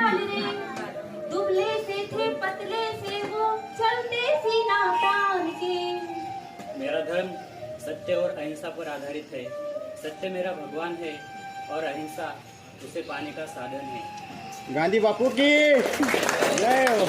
चाल रे, दुबले से थे पतले से वो, चलते सीना तान के। मेरा धर्म सत्य और अहिंसा पर आधारित है। सत्य मेरा भगवान है और अहिंसा उसे पाने का साधन है। गांधी बापू की जय हो।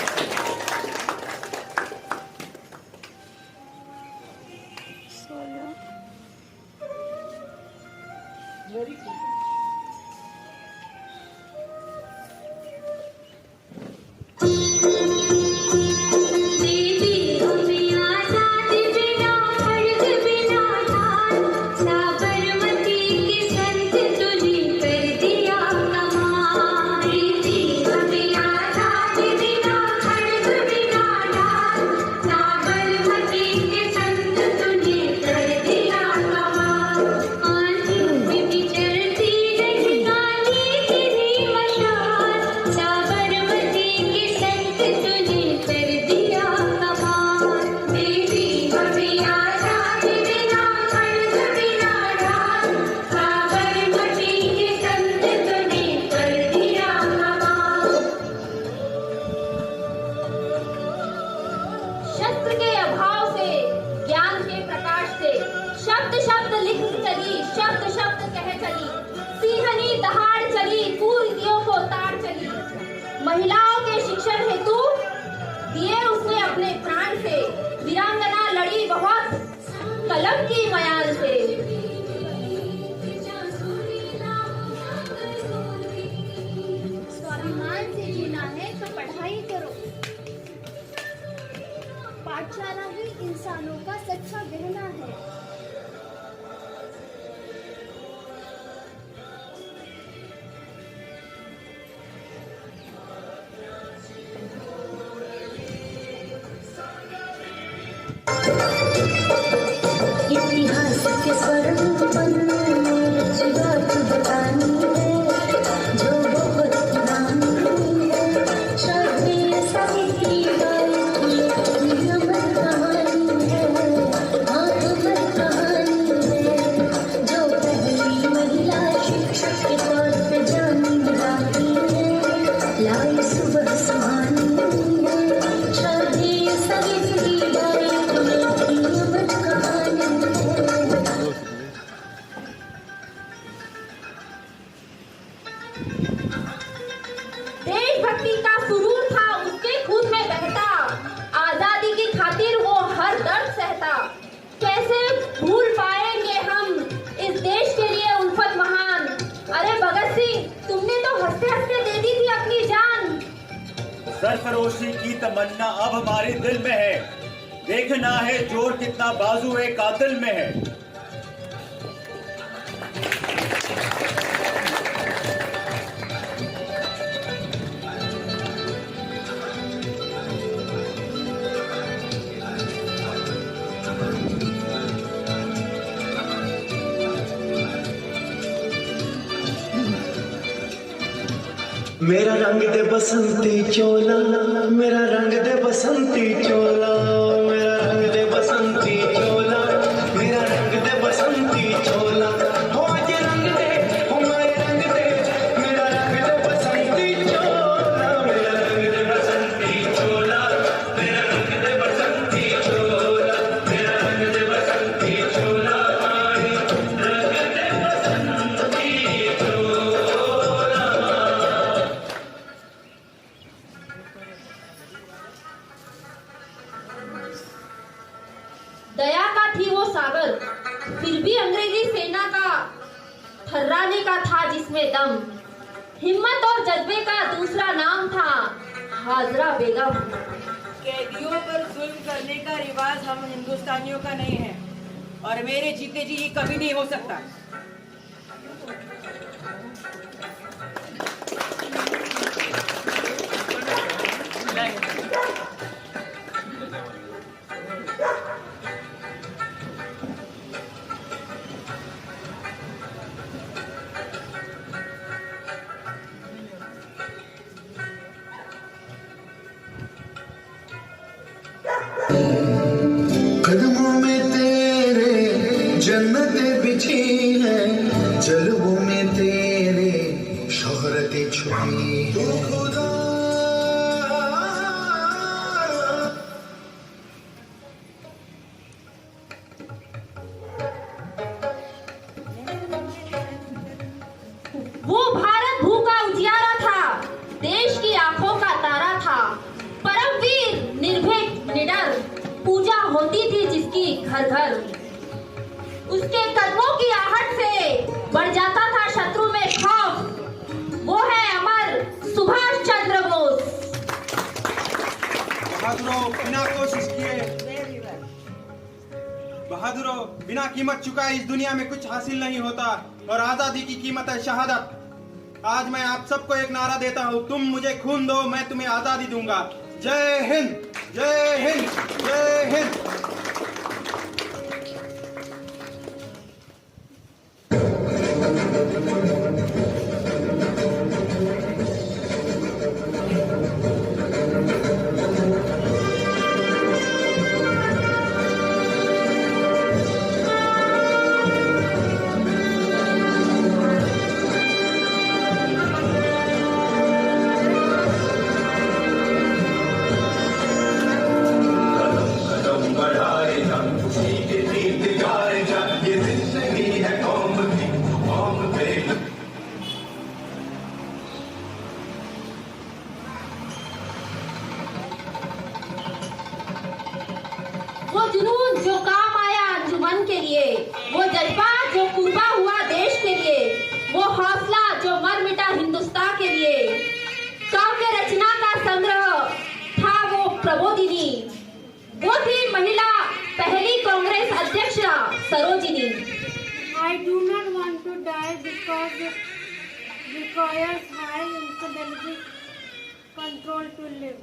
महिलाओं के शिक्षण हेतु दिए उसने अपने प्राण से, वीरांगना लड़ी बहुत कलम की मयाल से। स्वाभिमान से जीना है तो पढ़ाई करो, पाठशाला ही इंसानों का सच्चा गहना है। इतिहास के स्वर्ण पन्नों में रजवात बतानी है जो बहुत पुरानी है। शायद साहित्य की अमर कहानी है, हाँ अमर कहानी है। जो पहली महिला शिक्षक के तौर पे जानी जाती है, लाई सुबह सुहानी है। शायद साहित्य की अमर कहानी है। देशभक्ति का सुरूर था उसके खून में बहता, आजादी की खातिर वो हर दर्द सहता। कैसे भूल पाएंगे हम इस देश के लिए उल्फत महान। अरे भगत सिंह, तुमने तो हंसते हंसते दे दी थी अपनी जान। सरफरोशी की तमन्ना अब हमारे दिल में है, देखना है जोर कितना बाजू एक कातिल में है। मेरा रंग दे बसंती चोला, मेरा रंग दे बसंती चोला, मेरा रंग दे बसंती चोला, मेरा रंग दे बसंती चोला। हो आज रंग दे, हो मारे रंग दे, मेरा रंग दे बसंती चोला, मेरा रंग दे बसंती चोला, मेरा रंग दे बसंती चोला, मेरा रंग दे बसंती चोला, रंग दे बसंती चोला। दया का थी वो सागर, फिर भी अंग्रेजी सेना का थर्राने का था जिसमें दम। हिम्मत और जज्बे का दूसरा नाम था हाजरा बेगम। कैदियों पर जुल्म करने का रिवाज हम हिंदुस्तानियों का नहीं है और मेरे जीते जी ये कभी नहीं हो सकता। कदमों में तेरे जन्नतें बिछी है, वो भारत भू का उजियारा था, देश की आंखों का तारा था, परमवीर निर्भीक निडर, पूजा होती थी जिसकी घर घर। उसके कदमों की आहट से बढ़ जाता था शत्रु में खौफ। वो है अमर सुभाष चंद्र बोस। बहादुरों, बिना कोशिश किए, बहादुरों, बिना कीमत चुकाए इस दुनिया में कुछ हासिल नहीं होता, और आजादी की कीमत है शहादत। आज मैं आप सबको एक नारा देता हूँ, तुम मुझे खून दो, मैं तुम्हें आजादी दूंगा। जय हिंद, जय हिंद, जय हिंद। वो जुनून जो काम आया अंजुमन के लिए, वो जज्बा जो कुर्बा हुआ देश के लिए, वो हौसला जो मर मिटा हिंदुस्तान के लिए। काव्य रचना का संग्रह था वो प्रबोधिनी। वो थी महिला पहली कांग्रेस अध्यक्ष Sarojini. I do not want to die because it requires high infidelity control to live.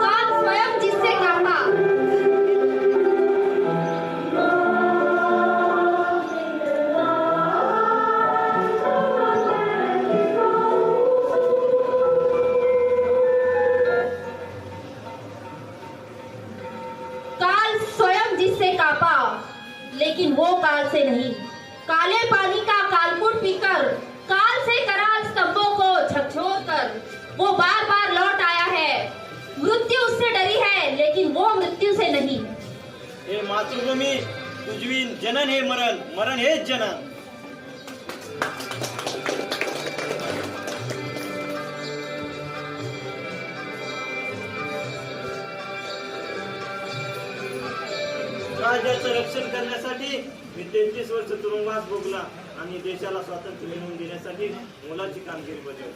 काल स्वयं जिससे कांपा, काल स्वयं जिससे कांपा, लेकिन वो काल से नहीं। काले पानी का कालकूट पीकर, काल से कराल स्तंभों को झकझोर कर वो बार बार लौट आया है। मृत्यु उससे डरी है, लेकिन वो मृत्यु से नहीं। हे मातृभूमी, तुझवी जनन हे मरण, मरण हेच जनन. राज्याचं रक्षण करण्यासाठी मी 33 वर्ष तुरुंगवास भोगला आणि देशाला स्वातंत्र्य मिळवून देण्यासाठी मोलाची कामगिरी बजावली.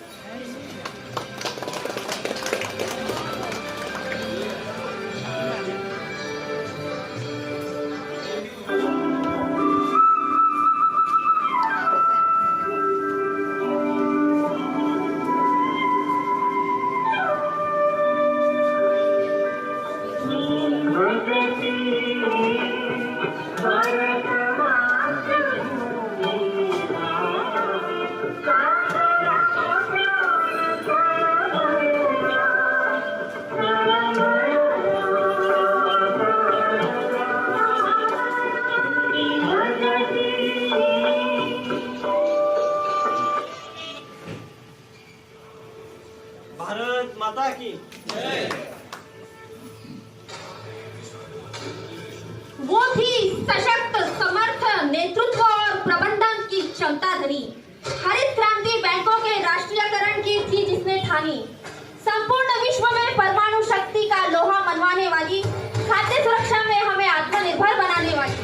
भारत माता की वो थी सशक्त, समर्थ नेतृत्व और प्रबंधन की क्षमता धनी। हरित क्रांति बैंकों के राष्ट्रीयकरण की थी जिसने ठानी। संपूर्ण विश्व में परमाणु शक्ति का लोहा मनवाने वाली, खाद्य सुरक्षा में हमें आत्मनिर्भर बनाने वाली।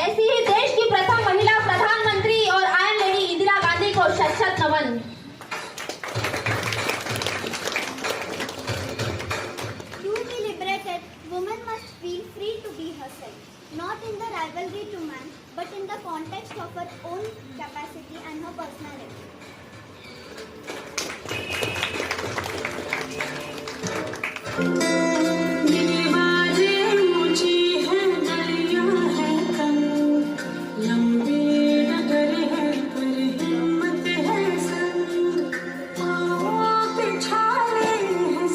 ऐसी ही देश की प्रथम महिला प्रधानमंत्री और आयरन लेडी इंदिरा गांधी को शत-शत नमन। To be liberated, woman must feel free to be herself, not in the rivalry to man, but in the context of her own capacity and her personality. छाले हैं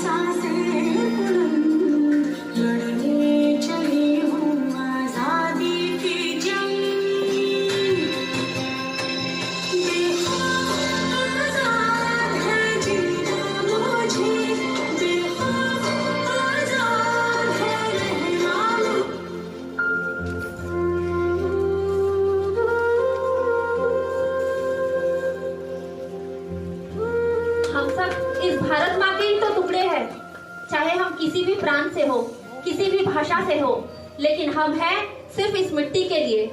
चाहे हम किसी भी प्रांत से हो, किसी भी भाषा से हो, लेकिन हम हैं सिर्फ इस मिट्टी के लिए,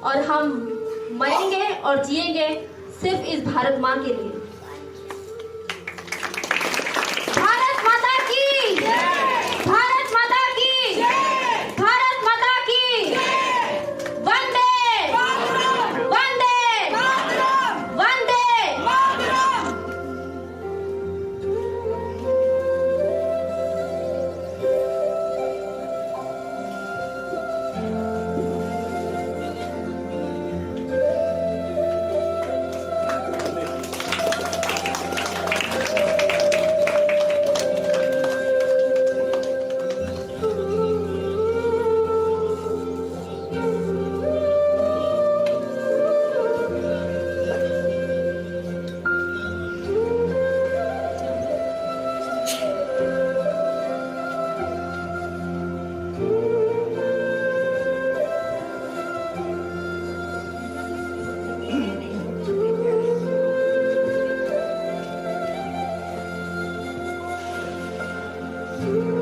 और हम मरेंगे और जिएंगे सिर्फ इस भारत माँ के लिए। भारत माता की, भारत माता की, भारत माता की, वंदे वंदे वंदे। Thank you.